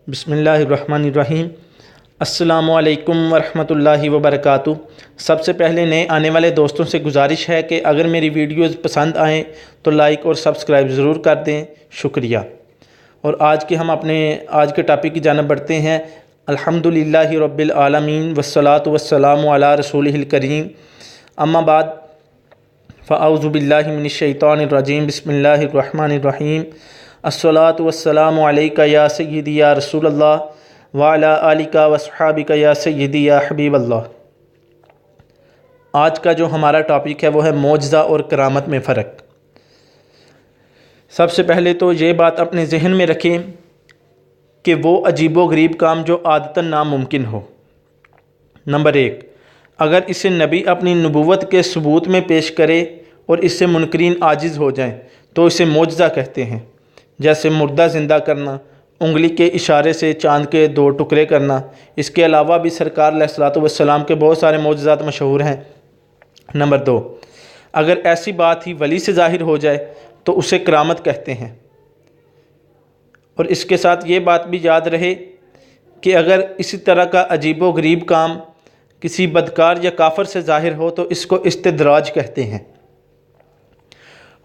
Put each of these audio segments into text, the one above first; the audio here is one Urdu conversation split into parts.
بسم اللہ الرحمن الرحیم۔ السلام علیکم ورحمۃ اللہ وبرکاتہ۔ سب سے پہلے نئے آنے والے دوستوں سے گزارش ہے کہ اگر میری ویڈیوز پسند آئیں تو لائک اور سبسکرائب ضرور کر دیں، شکریہ۔ اور آج کے ٹاپک کی جانب بڑھتے ہیں۔ الحمدللہ رب العالمین والصلاة والسلام علی رسولہ الکریم، اما بعد فاعوذ باللہ من الشیطان الرجیم، بسم اللہ الرحمن الرحیم۔ الصلاة والسلام علیکہ یا سیدی یا رسول اللہ وعلی آلکہ واصحابکہ یا سیدی یا حبیب اللہ۔ آج کا جو ہمارا ٹاپک ہے وہ ہے معجزہ اور کرامت میں فرق۔ سب سے پہلے تو یہ بات اپنے ذہن میں رکھیں کہ وہ عجیب و غریب کام جو عادتاً ناممکن ہو۔ نمبر 1، اگر اسے نبی اپنی نبوت کے ثبوت میں پیش کرے اور اس سے منکرین عاجز ہو جائیں تو اسے معجزہ کہتے ہیں، جیسے مردہ زندہ کرنا، انگلی کے اشارے سے چاند کے 2 ٹکڑے کرنا۔ اس کے علاوہ بھی سرکار علیہ الصلوۃ والسلام کے بہت سارے معجزات مشہور ہیں۔ نمبر 2، اگر ایسی بات ہی ولی سے ظاہر ہو جائے تو اسے کرامت کہتے ہیں۔ اور اس کے ساتھ یہ بات بھی یاد رہے کہ اگر اسی طرح کا عجیب و غریب کام کسی بدکار یا کافر سے ظاہر ہو تو اس کو استدراج کہتے ہیں۔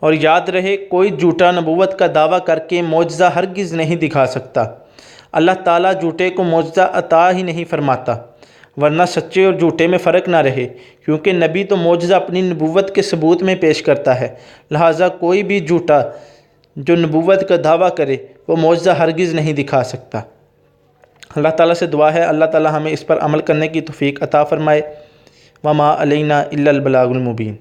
اور یاد رہے، کوئی جھوٹا نبوت کا دعویٰ کر کے معجزہ ہرگز نہیں دکھا سکتا۔ اللہ تعالیٰ جھوٹے کو معجزہ عطا ہی نہیں فرماتا، ورنہ سچے اور جھوٹے میں فرق نہ رہے، کیونکہ نبی تو معجزہ اپنی نبوت کے ثبوت میں پیش کرتا ہے۔ لہٰذا کوئی بھی جھوٹا جو نبوت کا دعویٰ کرے وہ معجزہ ہرگز نہیں دکھا سکتا۔ اللہ تعالیٰ سے دعا ہے اللہ تعالیٰ ہمیں اس پر عمل کرنے کی توفیق عطا فرمائے۔ وما علینا الا البلاغ المبین۔